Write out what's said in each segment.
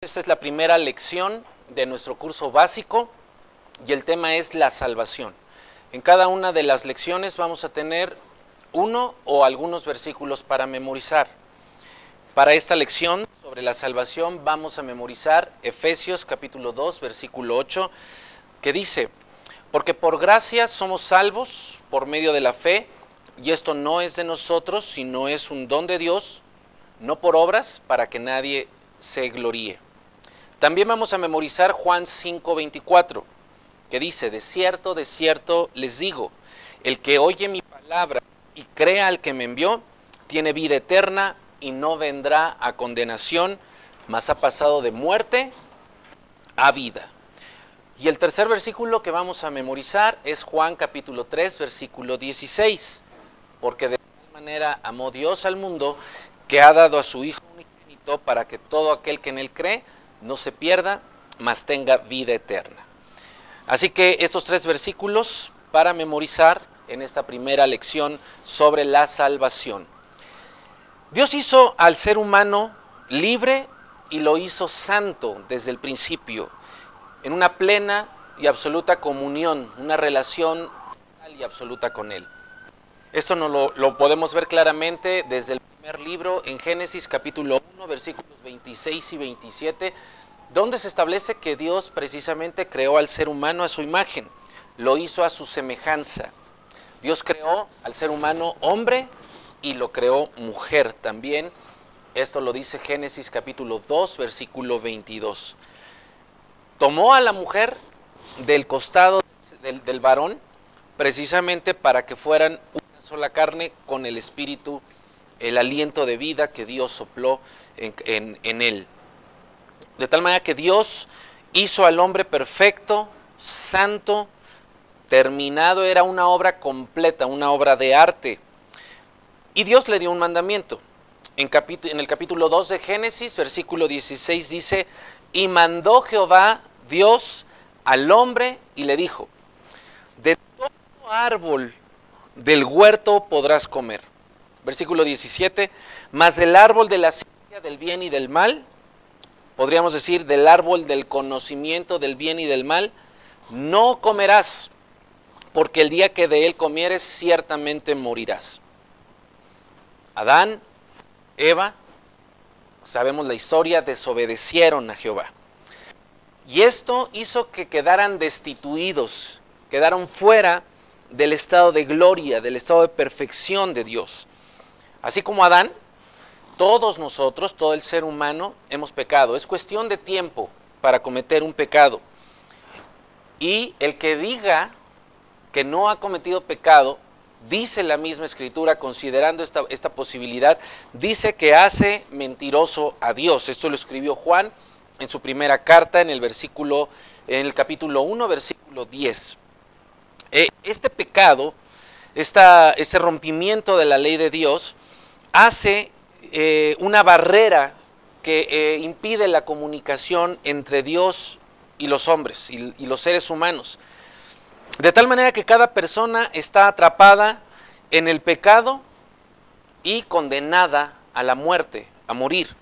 Esta es la primera lección de nuestro curso básico y el tema es la salvación. En cada una de las lecciones vamos a tener uno o algunos versículos para memorizar. Para esta lección sobre la salvación vamos a memorizar Efesios capítulo 2, versículo 8, que dice: porque por gracia somos salvos por medio de la fe, y esto no es de nosotros, sino es un don de Dios, no por obras, para que nadie se gloríe. También vamos a memorizar Juan 5:24, que dice: de cierto les digo, el que oye mi palabra y crea al que me envió, tiene vida eterna y no vendrá a condenación, mas ha pasado de muerte a vida. Y el tercer versículo que vamos a memorizar es Juan capítulo 3, versículo 16, porque de tal manera amó Dios al mundo, que ha dado a su Hijo unigénito, para que todo aquel que en él cree no se pierda, mas tenga vida eterna. Así que estos tres versículos para memorizar en esta primera lección sobre la salvación. Dios hizo al ser humano libre y lo hizo santo desde el principio, en una plena y absoluta comunión, una relación total y absoluta con Él. Esto lo podemos ver claramente desde el primer libro, en Génesis capítulo 1, versículos 26 y 27, donde se establece que Dios precisamente creó al ser humano a su imagen, lo hizo a su semejanza. Dios creó al ser humano hombre y lo creó mujer también. Esto lo dice Génesis capítulo 2, versículo 22. Tomó a la mujer del costado del varón, precisamente para que fueran una sola carne con el espíritu, el aliento de vida que Dios sopló en él. De tal manera que Dios hizo al hombre perfecto, santo, terminado, era una obra completa, una obra de arte. Y Dios le dio un mandamiento. En el capítulo 2 de Génesis, versículo 16 dice: y mandó Jehová Dios al hombre y le dijo: de todo árbol del huerto podrás comer. Versículo 17, mas del árbol de la ciencia del bien y del mal, podríamos decir del árbol del conocimiento del bien y del mal, no comerás, porque el día que de él comieres ciertamente morirás. Adán, Eva, sabemos la historia, desobedecieron a Jehová. Y esto hizo que quedaran destituidos, quedaron fuera del estado de gloria, del estado de perfección de Dios. Así como Adán, todos nosotros, todo el ser humano, hemos pecado. Es cuestión de tiempo para cometer un pecado. Y el que diga que no ha cometido pecado, dice la misma Escritura, considerando esta posibilidad, dice que hace mentiroso a Dios. Esto lo escribió Juan en su primera carta, en el capítulo 1, versículo 10. Este pecado, este rompimiento de la ley de Dios, hace una barrera que impide la comunicación entre Dios y los hombres y los seres humanos. De tal manera que cada persona está atrapada en el pecado y condenada a la muerte, a morir.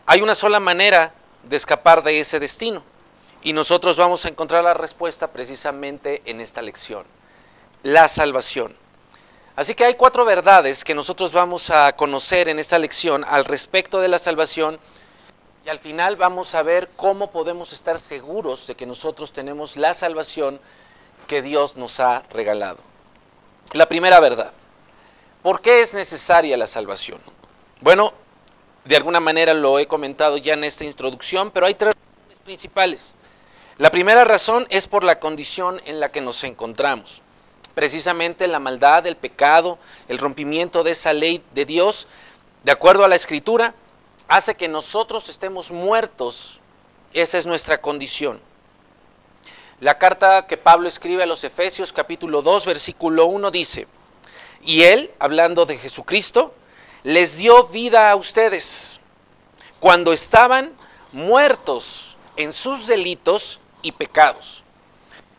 Hay una sola manera de escapar de ese destino, y nosotros vamos a encontrar la respuesta precisamente en esta lección: la salvación. Así que hay 4 verdades que nosotros vamos a conocer en esta lección al respecto de la salvación, y al final vamos a ver cómo podemos estar seguros de que nosotros tenemos la salvación que Dios nos ha regalado. La primera verdad: ¿por qué es necesaria la salvación? Bueno, de alguna manera lo he comentado ya en esta introducción, pero hay 3 razones principales. La primera razón es por la condición en la que nos encontramos. Precisamente la maldad, el pecado, el rompimiento de esa ley de Dios, de acuerdo a la Escritura, hace que nosotros estemos muertos. Esa es nuestra condición. La carta que Pablo escribe a los Efesios capítulo 2, versículo 1 dice: y Él, hablando de Jesucristo, les dio vida a ustedes cuando estaban muertos en sus delitos y pecados.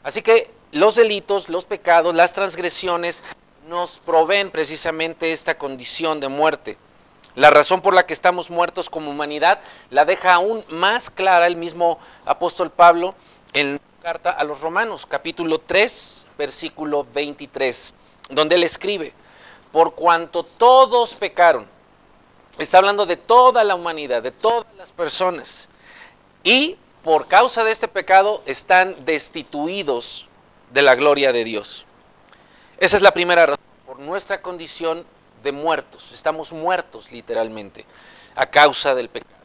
Así que los delitos, los pecados, las transgresiones nos proveen precisamente esta condición de muerte. La razón por la que estamos muertos como humanidad la deja aún más clara el mismo apóstol Pablo en la carta a los Romanos, capítulo 3, versículo 23, donde él escribe: por cuanto todos pecaron. Está hablando de toda la humanidad, de todas las personas, y por causa de este pecado están destituidos de la gloria de Dios. Esa es la primera razón, por nuestra condición de muertos. Estamos muertos literalmente a causa del pecado.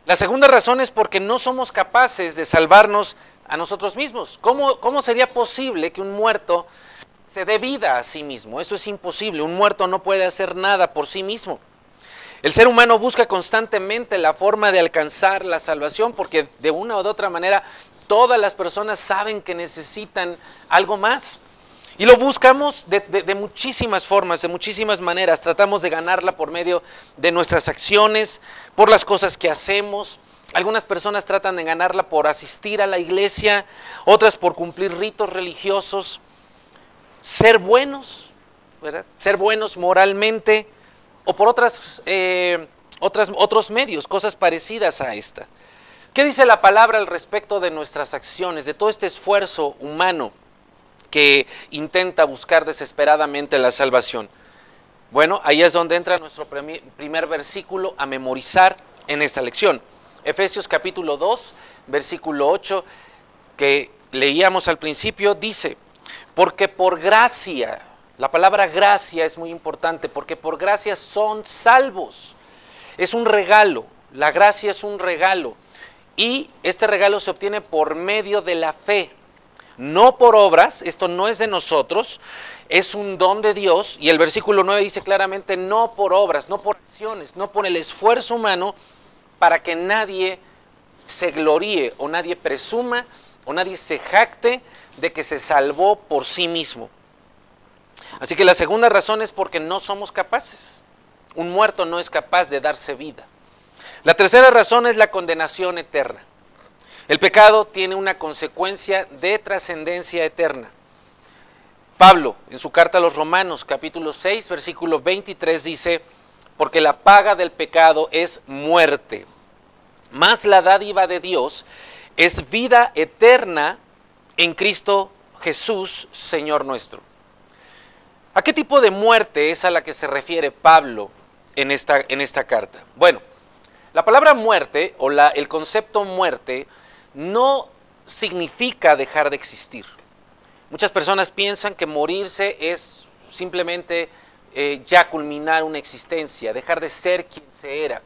La segunda razón es porque no somos capaces de salvarnos a nosotros mismos. ¿Cómo sería posible que un muerto se dé vida a sí mismo? Eso es imposible. Un muerto no puede hacer nada por sí mismo. El ser humano busca constantemente la forma de alcanzar la salvación, porque de una u otra manera todas las personas saben que necesitan algo más. Y lo buscamos de muchísimas formas, de muchísimas maneras. Tratamos de ganarla por medio de nuestras acciones, por las cosas que hacemos. Algunas personas tratan de ganarla por asistir a la iglesia, otras por cumplir ritos religiosos, ser buenos, ¿verdad? Ser buenos moralmente, o por otros medios, cosas parecidas a esta. ¿Qué dice la palabra al respecto de nuestras acciones, de todo este esfuerzo humano que intenta buscar desesperadamente la salvación? Bueno, ahí es donde entra nuestro primer versículo a memorizar en esta lección. Efesios capítulo 2, versículo 8, que leíamos al principio, dice: porque por gracia, la palabra gracia es muy importante, porque por gracia son salvos. Es un regalo, la gracia es un regalo, y este regalo se obtiene por medio de la fe. No por obras, esto no es de nosotros, es un don de Dios, y el versículo 9 dice claramente: no por obras, no por acciones, no por el esfuerzo humano, para que nadie se gloríe, o nadie presuma, o nadie se jacte de que se salvó por sí mismo. Así que la segunda razón es porque no somos capaces. Un muerto no es capaz de darse vida. La tercera razón es la condenación eterna. El pecado tiene una consecuencia de trascendencia eterna. Pablo, en su carta a los Romanos, capítulo 6, versículo 23, dice: porque la paga del pecado es muerte, mas la dádiva de Dios es vida eterna en Cristo Jesús, Señor nuestro. ¿A qué tipo de muerte es a la que se refiere Pablo en esta carta? Bueno, la palabra muerte o el concepto muerte no significa dejar de existir. Muchas personas piensan que morirse es simplemente ya culminar una existencia, dejar de ser quien se era.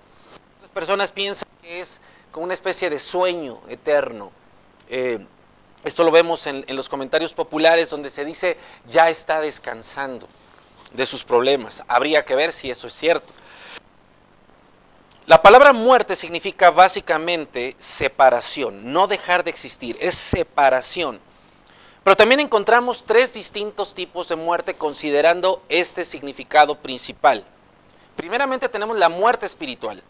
Otras personas piensan que es como una especie de sueño eterno. Esto lo vemos en los comentarios populares, donde se dice: ya está descansando de sus problemas. Habría que ver si eso es cierto. La palabra muerte significa básicamente separación, no dejar de existir, es separación. Pero también encontramos tres distintos tipos de muerte considerando este significado principal. Primeramente tenemos la muerte espiritual.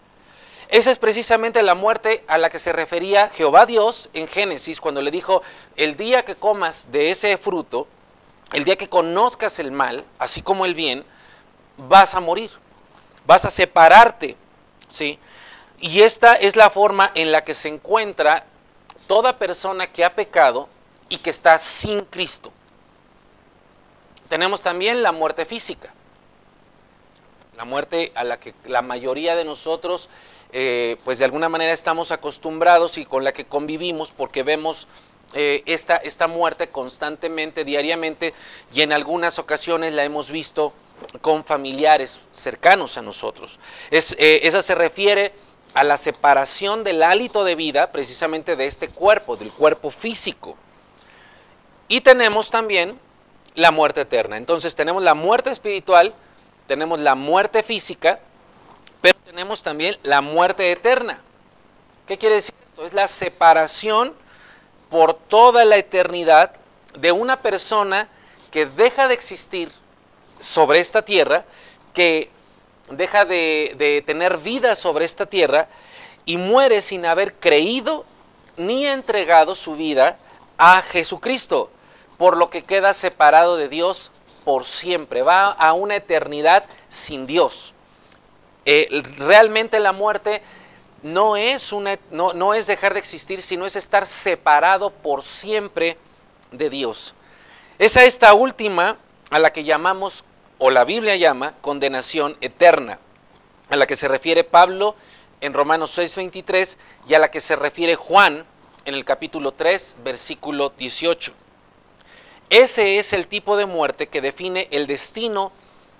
Esa es precisamente la muerte a la que se refería Jehová Dios en Génesis, cuando le dijo: el día que comas de ese fruto, el día que conozcas el mal, así como el bien, vas a morir, vas a separarte, ¿sí? Y esta es la forma en la que se encuentra toda persona que ha pecado y que está sin Cristo. Tenemos también la muerte física, la muerte a la que la mayoría de nosotros pues de alguna manera estamos acostumbrados y con la que convivimos, porque vemos esta muerte constantemente, diariamente, y en algunas ocasiones la hemos visto con familiares cercanos a nosotros. Esa se refiere a la separación del hálito de vida, precisamente de este cuerpo, del cuerpo físico. Y tenemos también la muerte eterna. Entonces tenemos la muerte espiritual, tenemos la muerte física, pero tenemos también la muerte eterna. ¿Qué quiere decir esto? Es la separación por toda la eternidad de una persona que deja de existir sobre esta tierra, que deja de tener vida sobre esta tierra y muere sin haber creído ni entregado su vida a Jesucristo, por lo que queda separado de Dios por siempre, va a una eternidad sin Dios. Realmente la muerte no es dejar de existir, sino es estar separado por siempre de Dios. Es a esta última a la que llamamos, o la Biblia llama, condenación eterna, a la que se refiere Pablo en Romanos 6:23 y a la que se refiere Juan en el capítulo 3, versículo 18. Ese es el tipo de muerte que define el destino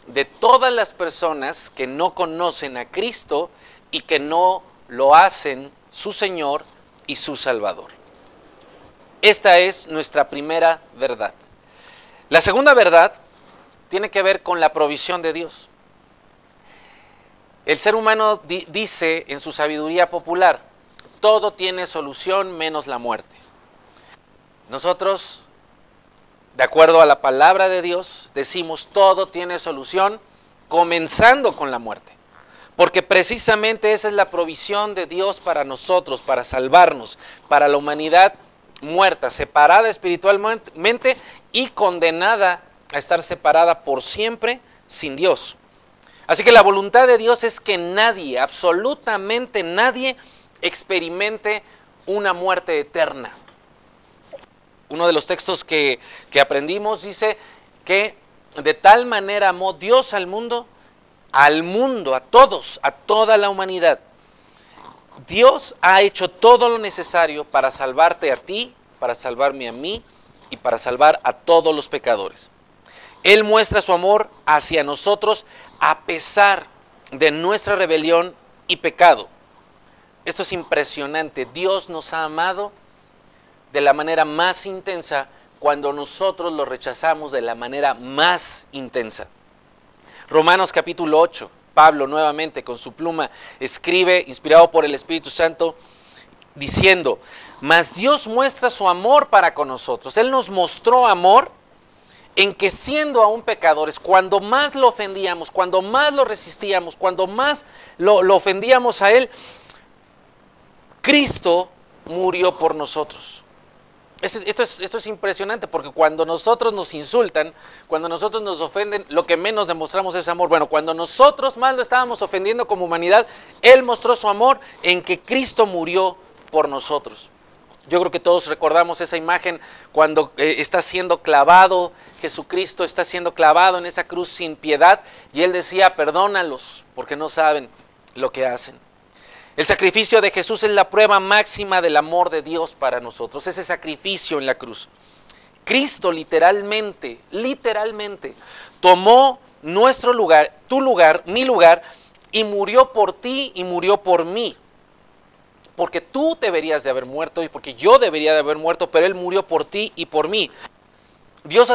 de todas las personas que no conocen a Cristo y que no lo hacen su Señor y su Salvador. Esta es nuestra primera verdad. La segunda verdad tiene que ver con la provisión de Dios. El ser humano dice en su sabiduría popular, todo tiene solución menos la muerte. Nosotros, de acuerdo a la palabra de Dios, decimos todo tiene solución, comenzando con la muerte. Porque precisamente esa es la provisión de Dios para nosotros, para salvarnos, para la humanidad muerta, separada espiritualmente y condenada a estar separada por siempre sin Dios. Así que la voluntad de Dios es que nadie, absolutamente nadie, experimente una muerte eterna. Uno de los textos que aprendimos dice que de tal manera amó Dios al mundo, a todos, a toda la humanidad. Dios ha hecho todo lo necesario para salvarte a ti, para salvarme a mí y para salvar a todos los pecadores. Él muestra su amor hacia nosotros a pesar de nuestra rebelión y pecado. Esto es impresionante. Dios nos ha amado de la manera más intensa cuando nosotros lo rechazamos de la manera más intensa. Romanos capítulo 8, Pablo nuevamente con su pluma escribe, inspirado por el Espíritu Santo, diciendo, mas Dios muestra su amor para con nosotros. Él nos mostró amor en que siendo aún pecadores, cuando más lo ofendíamos, cuando más lo resistíamos, cuando más lo ofendíamos a Él, Cristo murió por nosotros. Esto es impresionante porque cuando nosotros nos insultan, cuando nosotros nos ofenden, lo que menos demostramos es amor. Bueno, cuando nosotros más lo estábamos ofendiendo como humanidad, Él mostró su amor en que Cristo murió por nosotros. Yo creo que todos recordamos esa imagen cuando está siendo clavado, Jesucristo está siendo clavado en esa cruz sin piedad y Él decía, perdónalos porque no saben lo que hacen. El sacrificio de Jesús es la prueba máxima del amor de Dios para nosotros, ese sacrificio en la cruz. Cristo literalmente, tomó nuestro lugar, tu lugar, mi lugar, y murió por ti y murió por mí. Porque tú deberías de haber muerto y porque yo debería de haber muerto, pero Él murió por ti y por mí. Dios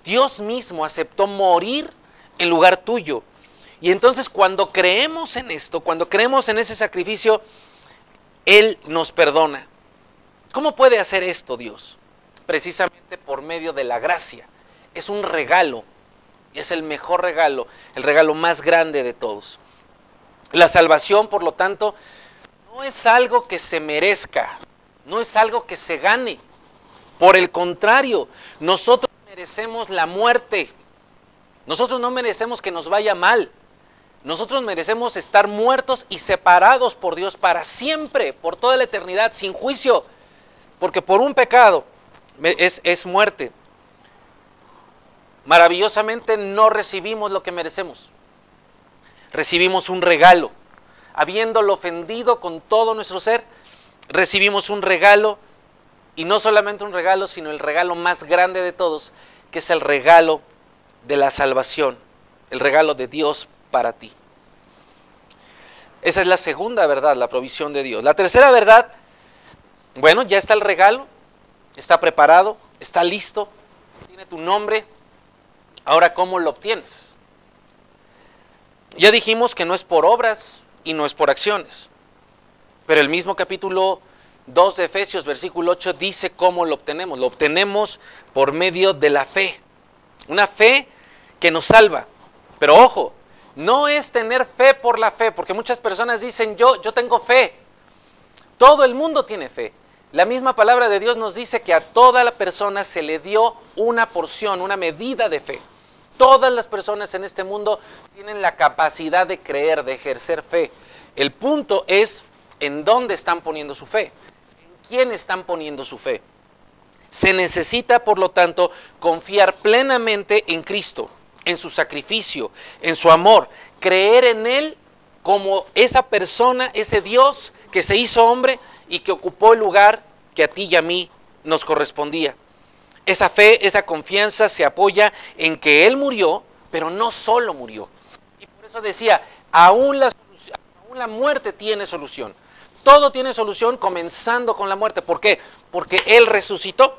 Dios mismo aceptó morir en lugar tuyo. Y entonces cuando creemos en esto, cuando creemos en ese sacrificio, Él nos perdona. ¿Cómo puede hacer esto Dios? Precisamente por medio de la gracia. Es un regalo, es el mejor regalo, el regalo más grande de todos. La salvación, por lo tanto, no es algo que se merezca, no es algo que se gane. Por el contrario, nosotros merecemos la muerte. Nosotros no merecemos que nos vaya mal. Nosotros merecemos estar muertos y separados por Dios para siempre, por toda la eternidad, sin juicio. Porque por un pecado es muerte. Maravillosamente no recibimos lo que merecemos. Recibimos un regalo. Habiéndolo ofendido con todo nuestro ser, recibimos un regalo. Y no solamente un regalo, sino el regalo más grande de todos, que es el regalo de la salvación. El regalo de Dios para ti. Esa es la segunda verdad, la provisión de Dios. La tercera verdad, bueno, ya está el regalo, está preparado, está listo, tiene tu nombre. Ahora, ¿cómo lo obtienes? Ya dijimos que no es por obras y no es por acciones. Pero el mismo capítulo 2 de Efesios, versículo 8, dice cómo lo obtenemos. Lo obtenemos por medio de la fe. Una fe que nos salva. Pero ojo, no es tener fe por la fe, porque muchas personas dicen, yo tengo fe. Todo el mundo tiene fe. La misma palabra de Dios nos dice que a toda la persona se le dio una porción, una medida de fe. todas las personas en este mundo tienen la capacidad de creer, de ejercer fe. El punto es en dónde están poniendo su fe, en quién están poniendo su fe. Se necesita, por lo tanto, confiar plenamente en Cristo, en su sacrificio, en su amor, creer en Él como esa persona, ese Dios que se hizo hombre y que ocupó el lugar que a ti y a mí nos correspondía. Esa fe, esa confianza se apoya en que Él murió, pero no solo murió. Y por eso decía, aún la muerte tiene solución. Todo tiene solución comenzando con la muerte. ¿Por qué? Porque Él resucitó.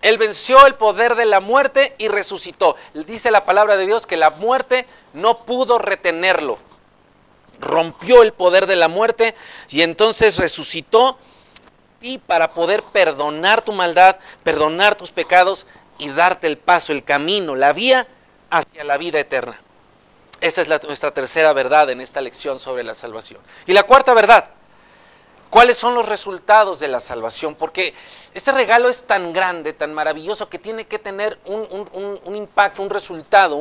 Él venció el poder de la muerte y resucitó. Dice la palabra de Dios que la muerte no pudo retenerlo. Rompió el poder de la muerte y entonces resucitó y para poder perdonar tu maldad, perdonar tus pecados y darte el paso, el camino, la vía hacia la vida eterna. Esa es nuestra tercera verdad en esta lección sobre la salvación. Y la cuarta verdad, ¿cuáles son los resultados de la salvación? Porque este regalo es tan grande, tan maravilloso, que tiene que tener un impacto, un resultado,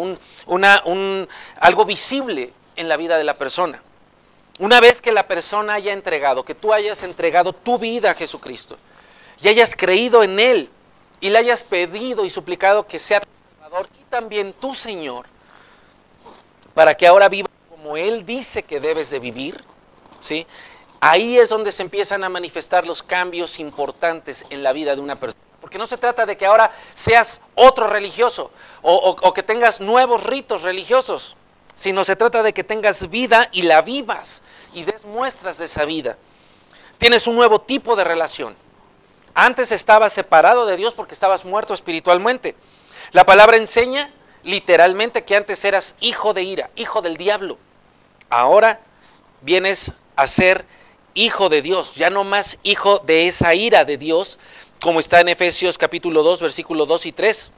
algo visible en la vida de la persona. Una vez que la persona haya entregado, que tú hayas entregado tu vida a Jesucristo y hayas creído en Él y le hayas pedido y suplicado que sea tu Salvador y también tu Señor, para que ahora vivas como Él dice que debes de vivir, ¿sí? Ahí es donde se empiezan a manifestar los cambios importantes en la vida de una persona. Porque no se trata de que ahora seas otro religioso o que tengas nuevos ritos religiosos, sino se trata de que tengas vida y la vivas y des muestras de esa vida. Tienes un nuevo tipo de relación. Antes estabas separado de Dios porque estabas muerto espiritualmente. La palabra enseña literalmente que antes eras hijo de ira, hijo del diablo. Ahora vienes a ser hijo de Dios, ya no más hijo de esa ira de Dios, como está en Efesios capítulo 2, versículos 2 y 3.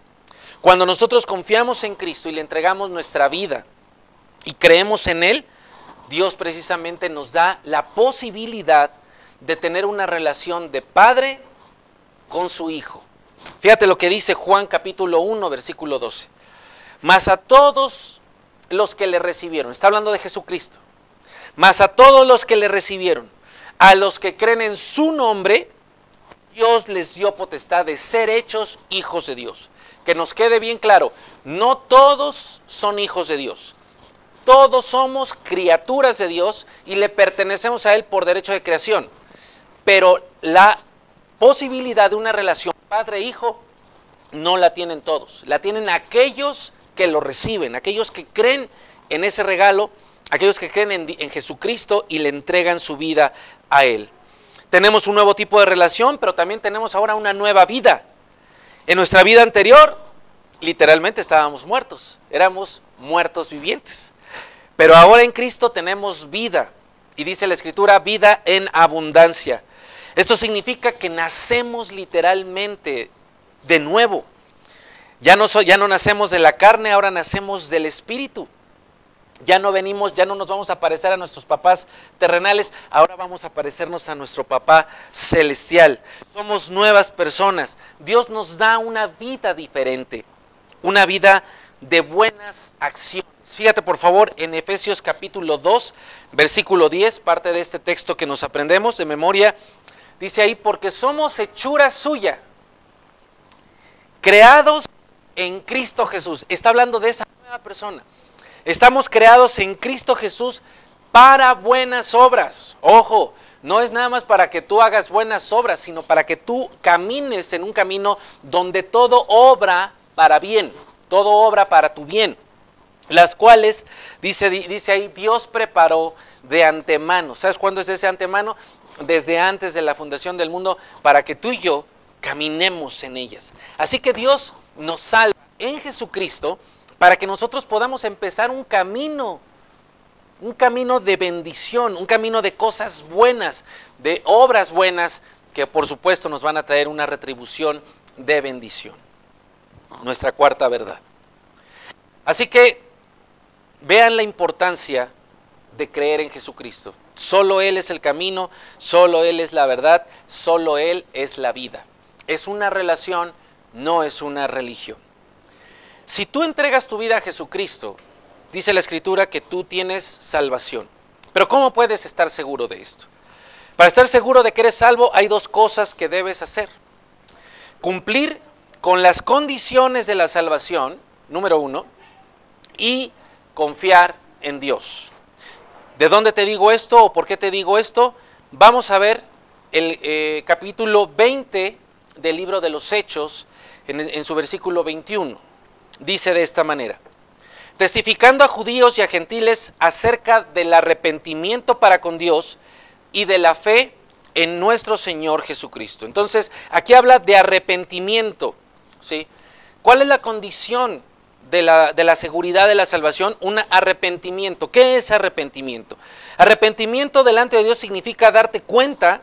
Cuando nosotros confiamos en Cristo y le entregamos nuestra vida y creemos en Él, Dios precisamente nos da la posibilidad de tener una relación de padre con su hijo. Fíjate lo que dice Juan capítulo 1, versículo 12. Mas a todos los que le recibieron, está hablando de Jesucristo, mas a todos los que le recibieron, a los que creen en su nombre, Dios les dio potestad de ser hechos hijos de Dios. Que nos quede bien claro, no todos son hijos de Dios. Todos somos criaturas de Dios y le pertenecemos a Él por derecho de creación. Pero la posibilidad de una relación padre-hijo no la tienen todos. La tienen aquellos que lo reciben, aquellos que creen en ese regalo, aquellos que creen en Jesucristo y le entregan su vida a Él. Tenemos un nuevo tipo de relación, pero también tenemos ahora una nueva vida. En nuestra vida anterior, literalmente estábamos muertos, éramos muertos vivientes. Pero ahora en Cristo tenemos vida, y dice la Escritura, vida en abundancia. Esto significa que nacemos literalmente de nuevo. Ya no nacemos de la carne, ahora nacemos del Espíritu. Ya no nos vamos a parecer a nuestros papás terrenales, ahora vamos a parecernos a nuestro papá celestial. Somos nuevas personas. Dios nos da una vida diferente, una vida de buenas acciones. Fíjate por favor en Efesios capítulo 2, versículo 10, parte de este texto que nos aprendemos de memoria, dice ahí, porque somos hechura suya, creados en Cristo Jesús. Está hablando de esa nueva persona. Estamos creados en Cristo Jesús para buenas obras. Ojo, no es nada más para que tú hagas buenas obras, sino para que tú camines en un camino donde todo obra para bien, todo obra para tu bien. Las cuales, dice ahí, Dios preparó de antemano. ¿Sabes cuándo es ese antemano? Desde antes de la fundación del mundo, para que tú y yo caminemos en ellas. Así que Dios nos salva en Jesucristo para que nosotros podamos empezar un camino de bendición, un camino de cosas buenas, de obras buenas, que por supuesto nos van a traer una retribución de bendición. Nuestra cuarta verdad. Así que vean la importancia de creer en Jesucristo. Solo Él es el camino, solo Él es la verdad, solo Él es la vida. Es una relación, no es una religión. Si tú entregas tu vida a Jesucristo, dice la Escritura que tú tienes salvación. Pero ¿cómo puedes estar seguro de esto? Para estar seguro de que eres salvo, hay dos cosas que debes hacer. Cumplir con las condiciones de la salvación, número 1, y confiar en Dios. ¿De dónde te digo esto o por qué te digo esto? Vamos a ver el capítulo 20 del libro de los Hechos, en su versículo 21. Dice de esta manera: testificando a judíos y a gentiles acerca del arrepentimiento para con Dios y de la fe en nuestro Señor Jesucristo. Entonces, aquí habla de arrepentimiento, ¿sí? ¿Cuál es la condición de la seguridad de la salvación? Un arrepentimiento. ¿Qué es arrepentimiento? Arrepentimiento delante de Dios significa darte cuenta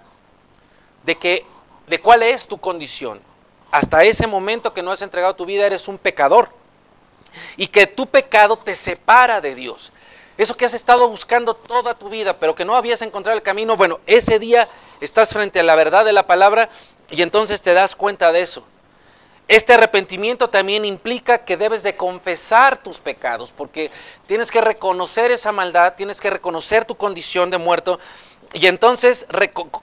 de cuál es tu condición. Hasta ese momento que no has entregado tu vida, eres un pecador. Y que tu pecado te separa de Dios. Eso que has estado buscando toda tu vida, pero que no habías encontrado el camino, bueno, ese día estás frente a la verdad de la palabra y entonces te das cuenta de eso. Este arrepentimiento también implica que debes de confesar tus pecados, porque tienes que reconocer esa maldad, tienes que reconocer tu condición de muerto y entonces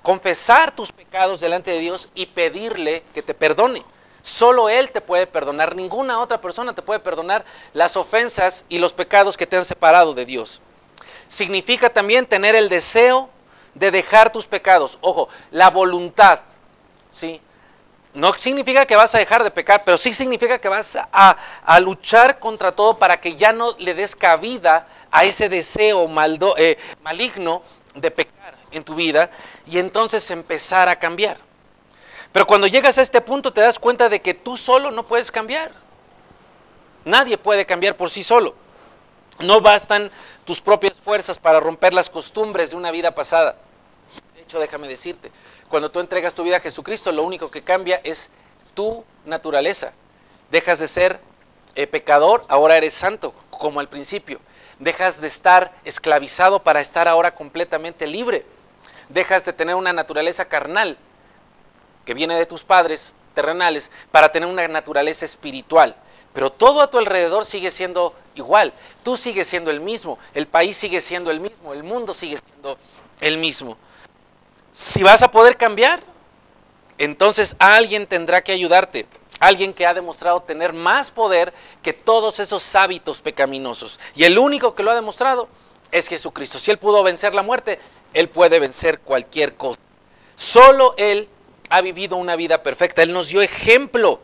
confesar tus pecados delante de Dios y pedirle que te perdone. Solo Él te puede perdonar, ninguna otra persona te puede perdonar las ofensas y los pecados que te han separado de Dios. Significa también tener el deseo de dejar tus pecados. Ojo, la voluntad, ¿sí? No significa que vas a dejar de pecar, pero sí significa que vas a luchar contra todo para que ya no le des cabida a ese deseo maligno de pecar en tu vida y entonces empezar a cambiar. Pero cuando llegas a este punto te das cuenta de que tú solo no puedes cambiar. Nadie puede cambiar por sí solo. No bastan tus propias fuerzas para romper las costumbres de una vida pasada. De hecho, déjame decirte, cuando tú entregas tu vida a Jesucristo, lo único que cambia es tu naturaleza. Dejas de ser pecador, ahora eres santo, como al principio. Dejas de estar esclavizado para estar ahora completamente libre. Dejas de tener una naturaleza carnal que viene de tus padres terrenales para tener una naturaleza espiritual. Pero todo a tu alrededor sigue siendo igual. Tú sigues siendo el mismo, el país sigue siendo el mismo, el mundo sigue siendo el mismo. Si vas a poder cambiar, entonces alguien tendrá que ayudarte. Alguien que ha demostrado tener más poder que todos esos hábitos pecaminosos. Y el único que lo ha demostrado es Jesucristo. Si Él pudo vencer la muerte, Él puede vencer cualquier cosa. Solo Él ha vivido una vida perfecta. Él nos dio ejemplo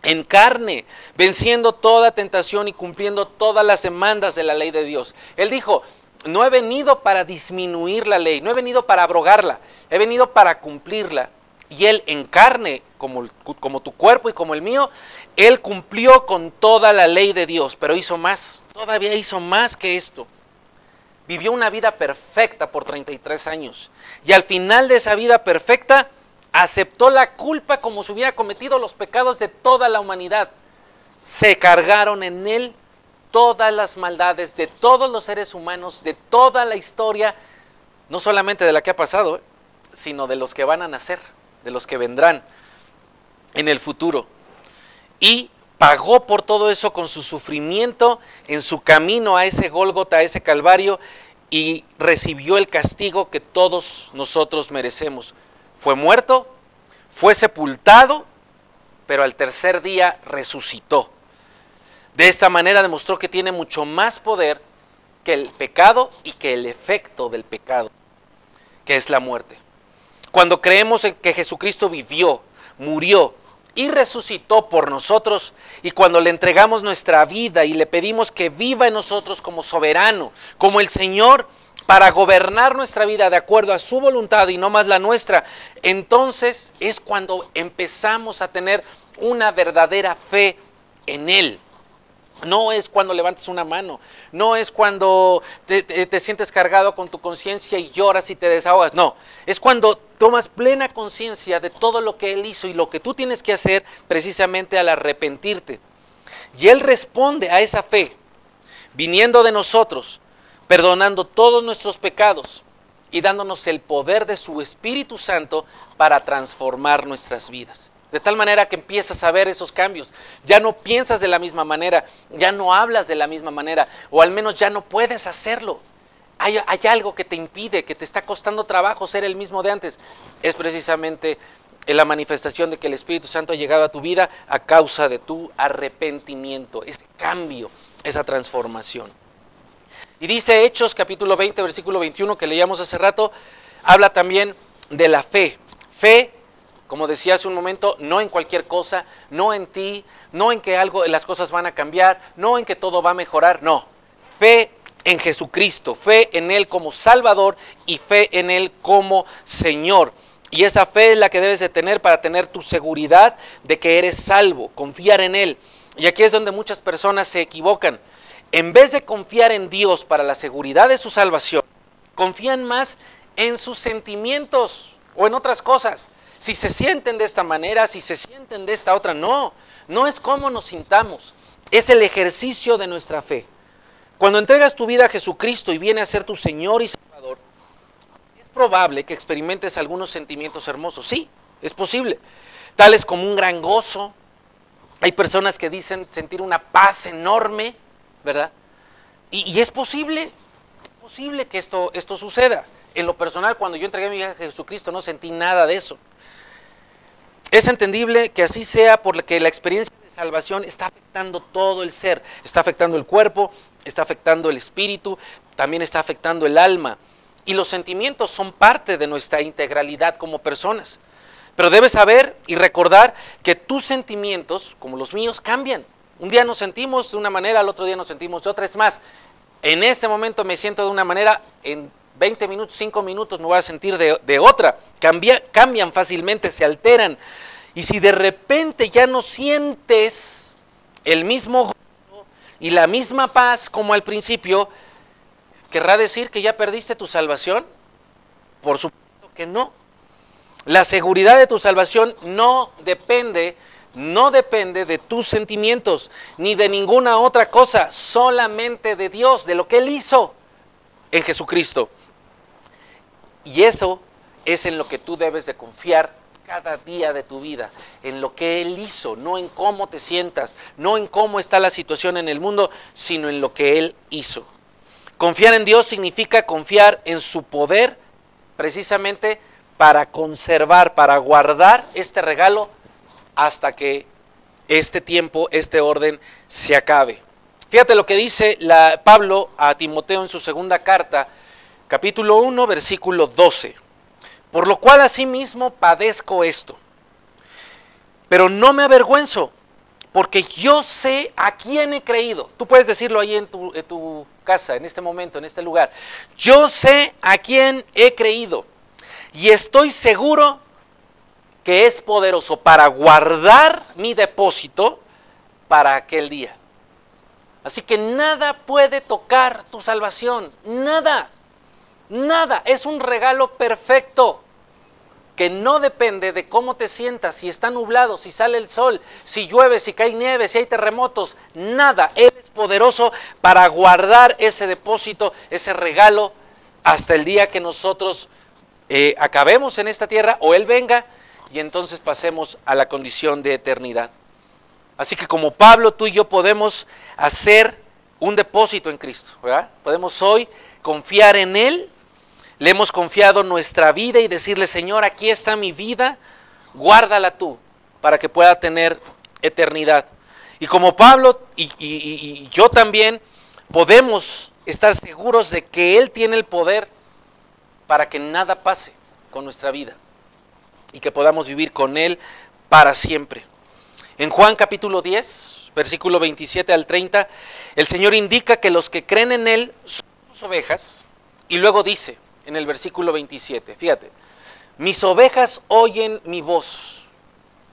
en carne, venciendo toda tentación y cumpliendo todas las demandas de la ley de Dios. Él dijo: no he venido para disminuir la ley, no he venido para abrogarla, he venido para cumplirla. Y Él en carne, como tu cuerpo y como el mío, Él cumplió con toda la ley de Dios, pero hizo más, todavía hizo más que esto. Vivió una vida perfecta por 33 años. Y al final de esa vida perfecta, aceptó la culpa como si hubiera cometido los pecados de toda la humanidad. Se cargaron en Él todas las maldades de todos los seres humanos, de toda la historia, no solamente de la que ha pasado, sino de los que van a nacer, de los que vendrán en el futuro. Y pagó por todo eso con su sufrimiento en su camino a ese Gólgota, a ese Calvario, y recibió el castigo que todos nosotros merecemos. Fue muerto, fue sepultado, pero al tercer día resucitó. De esta manera demostró que tiene mucho más poder que el pecado y que el efecto del pecado, que es la muerte. Cuando creemos en que Jesucristo vivió, murió y resucitó por nosotros, y cuando le entregamos nuestra vida y le pedimos que viva en nosotros como soberano, como el Señor, para gobernar nuestra vida de acuerdo a su voluntad y no más la nuestra, entonces es cuando empezamos a tener una verdadera fe en Él. No es cuando levantes una mano, no es cuando te sientes cargado con tu conciencia y lloras y te desahogas, no, es cuando tomas plena conciencia de todo lo que Él hizo y lo que tú tienes que hacer precisamente al arrepentirte. Y Él responde a esa fe, viniendo de nosotros, perdonando todos nuestros pecados y dándonos el poder de su Espíritu Santo para transformar nuestras vidas. De tal manera que empiezas a ver esos cambios. Ya no piensas de la misma manera, ya no hablas de la misma manera, o al menos ya no puedes hacerlo. Hay algo que te impide, que te está costando trabajo ser el mismo de antes. Es precisamente la manifestación de que el Espíritu Santo ha llegado a tu vida a causa de tu arrepentimiento, ese cambio, esa transformación. Y dice Hechos capítulo 20, versículo 21, que leíamos hace rato, habla también de la fe. Fe, como decía hace un momento, no en cualquier cosa, no en ti, no en que las cosas van a cambiar, no en que todo va a mejorar, no. Fe en Jesucristo, fe en Él como Salvador y fe en Él como Señor. Y esa fe es la que debes de tener para tener tu seguridad de que eres salvo, confiar en Él. Y aquí es donde muchas personas se equivocan. En vez de confiar en Dios para la seguridad de su salvación, confían más en sus sentimientos o en otras cosas. Si se sienten de esta manera, si se sienten de esta otra, no es cómo nos sintamos, es el ejercicio de nuestra fe. Cuando entregas tu vida a Jesucristo y viene a ser tu Señor y Salvador, es probable que experimentes algunos sentimientos hermosos. Sí, es posible. Tales como un gran gozo. Hay personas que dicen sentir una paz enorme, ¿verdad? Y es posible que esto suceda. En lo personal, cuando yo entregué mi vida a Jesucristo, no sentí nada de eso. Es entendible que así sea porque la experiencia de salvación está afectando todo el ser, está afectando el cuerpo, está afectando el espíritu, también está afectando el alma. Y los sentimientos son parte de nuestra integralidad como personas. Pero debes saber y recordar que tus sentimientos, como los míos, cambian. Un día nos sentimos de una manera, al otro día nos sentimos de otra. Es más, en este momento me siento de una manera, en 20 minutos, 5 minutos me voy a sentir de otra. Cambian fácilmente, se alteran. Y si de repente ya no sientes el mismo gozo y la misma paz como al principio, ¿querrá decir que ya perdiste tu salvación? Por supuesto que no. La seguridad de tu salvación no depende de tus sentimientos, ni de ninguna otra cosa, solamente de Dios, de lo que Él hizo en Jesucristo. Y eso es en lo que tú debes de confiar cada día de tu vida, en lo que Él hizo, no en cómo te sientas, no en cómo está la situación en el mundo, sino en lo que Él hizo. Confiar en Dios significa confiar en su poder, precisamente para conservar, para guardar este regalo hasta que este tiempo, este orden se acabe. Fíjate lo que dice Pablo a Timoteo en su segunda carta, capítulo 1, versículo 12. Por lo cual asimismo padezco esto, pero no me avergüenzo, porque yo sé a quién he creído. Tú puedes decirlo ahí en tu casa, en este momento, en este lugar. Yo sé a quién he creído y estoy seguro que es poderoso para guardar mi depósito para aquel día. Así que nada puede tocar tu salvación, nada, es un regalo perfecto que no depende de cómo te sientas, si está nublado, si sale el sol, si llueve, si cae nieve, si hay terremotos, nada. Él es poderoso para guardar ese depósito, ese regalo, hasta el día que nosotros acabemos en esta tierra o Él venga y entonces pasemos a la condición de eternidad. Así que como Pablo, tú y yo podemos hacer un depósito en Cristo, ¿verdad? Podemos hoy confiar en Él. Le hemos confiado nuestra vida y decirle, Señor, aquí está mi vida, guárdala tú, para que pueda tener eternidad. Y como Pablo y yo también podemos estar seguros de que Él tiene el poder para que nada pase con nuestra vida y que podamos vivir con Él para siempre. En Juan capítulo 10, versículo 27 al 30, el Señor indica que los que creen en Él son sus ovejas y luego dice, en el versículo 27, fíjate, mis ovejas oyen mi voz.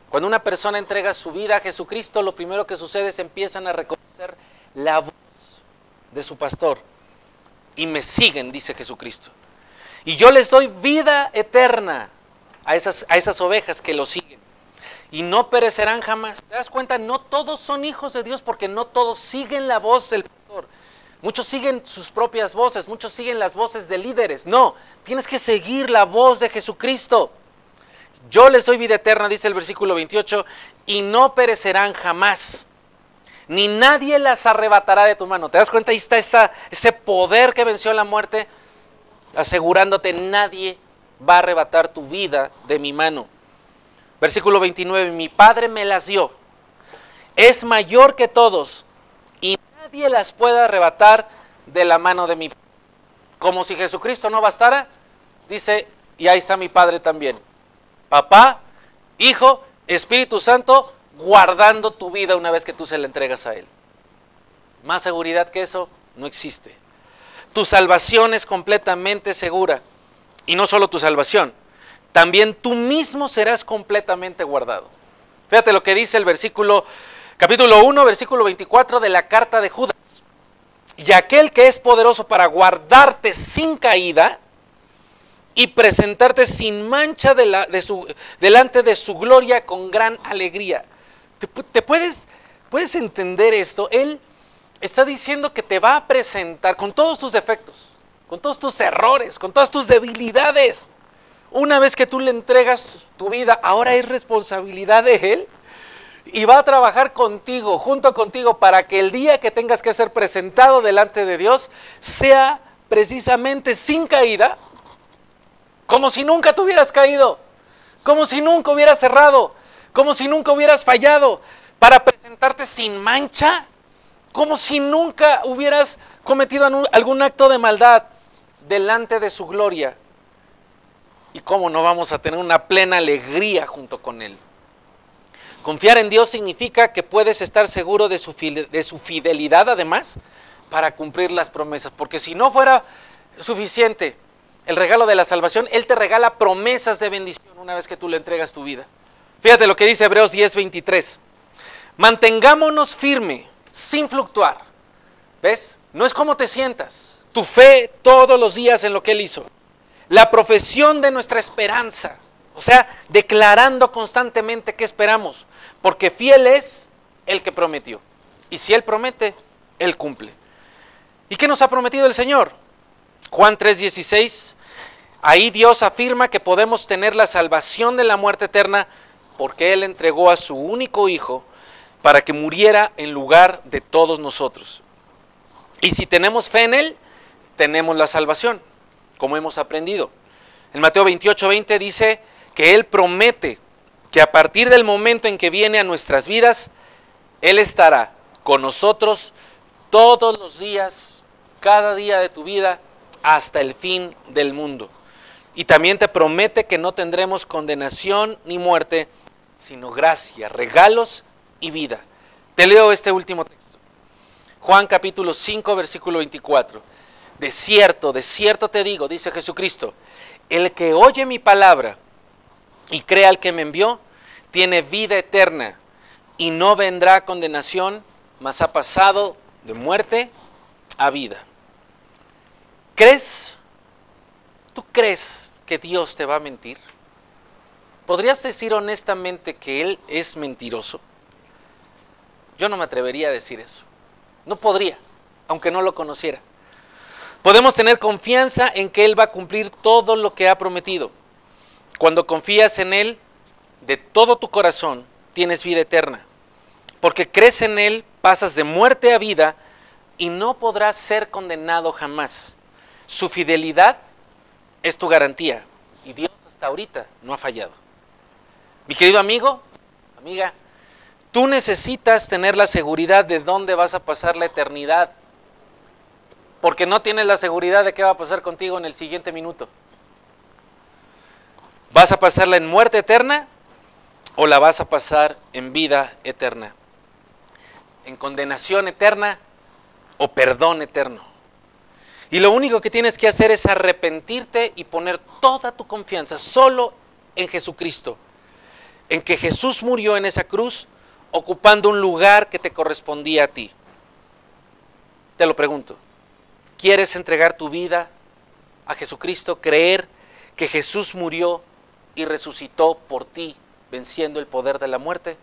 Cuando una persona entrega su vida a Jesucristo, lo primero que sucede es empiezan a reconocer la voz de su pastor. Y me siguen, dice Jesucristo. Y yo les doy vida eterna a esas ovejas que lo siguen. Y no perecerán jamás. ¿Te das cuenta? No todos son hijos de Dios porque no todos siguen la voz del pastor. Muchos siguen sus propias voces, muchos siguen las voces de líderes. No, tienes que seguir la voz de Jesucristo. Yo les doy vida eterna, dice el versículo 28, y no perecerán jamás, ni nadie las arrebatará de tu mano. ¿Te das cuenta? Ahí está ese poder que venció la muerte, asegurándote, nadie va a arrebatar tu vida de mi mano. Versículo 29, mi Padre me las dio, es mayor que todos, y nadie las puede arrebatar de la mano de mi Padre. Como si Jesucristo no bastara, dice, y ahí está mi Padre también. Papá, Hijo, Espíritu Santo, guardando tu vida una vez que tú se la entregas a Él. Más seguridad que eso no existe. Tu salvación es completamente segura. Y no solo tu salvación, también tú mismo serás completamente guardado. Fíjate lo que dice el capítulo 1, versículo 24 de la carta de Judas. Y aquel que es poderoso para guardarte sin caída y presentarte sin mancha delante de su gloria con gran alegría. ¿Te puedes entender esto? Él está diciendo que te va a presentar con todos tus defectos, con todos tus errores, con todas tus debilidades. Una vez que tú le entregas tu vida, ahora es responsabilidad de Él. Y va a trabajar contigo, junto contigo, para que el día que tengas que ser presentado delante de Dios sea precisamente sin caída, como si nunca te hubieras caído, como si nunca hubieras errado, como si nunca hubieras fallado, para presentarte sin mancha, como si nunca hubieras cometido algún acto de maldad delante de su gloria. Y cómo no vamos a tener una plena alegría junto con Él. Confiar en Dios significa que puedes estar seguro de su fidelidad, además, para cumplir las promesas. Porque si no fuera suficiente el regalo de la salvación, Él te regala promesas de bendición una vez que tú le entregas tu vida. Fíjate lo que dice Hebreos 10:23. Mantengámonos firme, sin fluctuar. ¿Ves? No es como te sientas. Tu fe todos los días en lo que Él hizo. La profesión de nuestra esperanza. O sea, declarando constantemente que esperamos. Porque fiel es el que prometió. Y si Él promete, Él cumple. ¿Y qué nos ha prometido el Señor? Juan 3:16. Ahí Dios afirma que podemos tener la salvación de la muerte eterna porque Él entregó a su único Hijo para que muriera en lugar de todos nosotros. Y si tenemos fe en Él, tenemos la salvación, como hemos aprendido. En Mateo 28:20 dice que Él promete que a partir del momento en que viene a nuestras vidas, Él estará con nosotros todos los días, cada día de tu vida, hasta el fin del mundo. Y también te promete que no tendremos condenación ni muerte, sino gracia, regalos y vida. Te leo este último texto. Juan capítulo 5, versículo 24. De cierto te digo, dice Jesucristo, el que oye mi palabra y crea al que me envió, tiene vida eterna y no vendrá a condenación, mas ha pasado de muerte a vida. ¿Tú crees que Dios te va a mentir? ¿Podrías decir honestamente que Él es mentiroso? Yo no me atrevería a decir eso. No podría, aunque no lo conociera. Podemos tener confianza en que Él va a cumplir todo lo que ha prometido. Cuando confías en Él, de todo tu corazón, tienes vida eterna. Porque crees en Él, pasas de muerte a vida y no podrás ser condenado jamás. Su fidelidad es tu garantía y Dios hasta ahorita no ha fallado. Mi querido amigo, amiga, tú necesitas tener la seguridad de dónde vas a pasar la eternidad. Porque no tienes la seguridad de qué va a pasar contigo en el siguiente minuto. ¿Vas a pasarla en muerte eterna o la vas a pasar en vida eterna? ¿En condenación eterna o perdón eterno? Y lo único que tienes que hacer es arrepentirte y poner toda tu confianza solo en Jesucristo. En que Jesús murió en esa cruz ocupando un lugar que te correspondía a ti. Te lo pregunto. ¿Quieres entregar tu vida a Jesucristo? ¿Creer que Jesús murió y resucitó por ti, venciendo el poder de la muerte?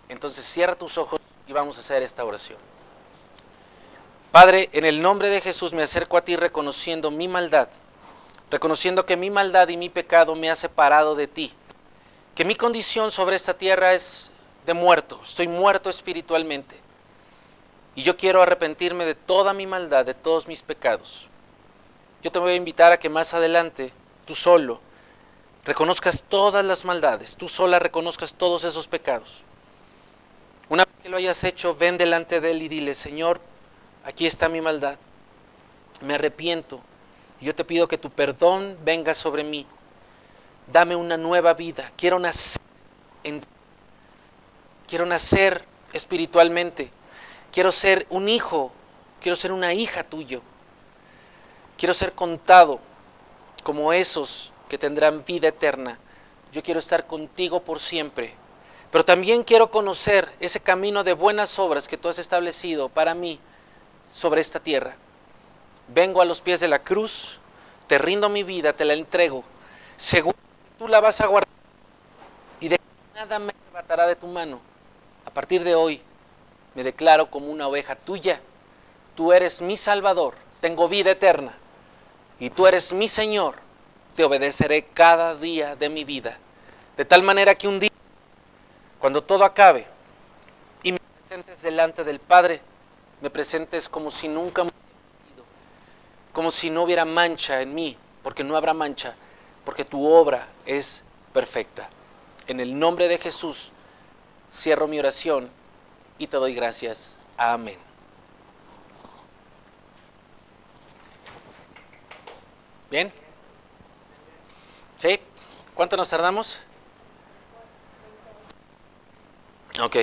Entonces cierra tus ojos y vamos a hacer esta oración. Padre, en el nombre de Jesús me acerco a ti reconociendo mi maldad, reconociendo que mi maldad y mi pecado me ha separado de ti, que mi condición sobre esta tierra es de muerto, estoy muerto espiritualmente. Y yo quiero arrepentirme de toda mi maldad, de todos mis pecados. Yo te voy a invitar a que más adelante, tú solo, reconozcas todas las maldades, tú sola reconozcas todos esos pecados. Una vez que lo hayas hecho, ven delante de Él y dile: Señor, aquí está mi maldad, me arrepiento, y yo te pido que tu perdón venga sobre mí. Dame una nueva vida, quiero nacer espiritualmente, quiero ser un hijo, quiero ser una hija tuyo, quiero ser contado como esos que tendrán vida eterna. Yo quiero estar contigo por siempre, pero también quiero conocer ese camino de buenas obras que tú has establecido para mí sobre esta tierra. Vengo a los pies de la cruz, te rindo mi vida, te la entrego, seguro que tú la vas a guardar y de nada me arrebatará de tu mano. A partir de hoy me declaro como una oveja tuya, tú eres mi Salvador, tengo vida eterna y tú eres mi Señor, te obedeceré cada día de mi vida, de tal manera que un día, cuando todo acabe y me presentes delante del Padre, me presentes como si nunca me hubiera ido, como si no hubiera mancha en mí, porque no habrá mancha, porque tu obra es perfecta. En el nombre de Jesús cierro mi oración y te doy gracias. Amén. ¿Bien? ¿Sí? ¿Cuánto nos tardamos? Ok.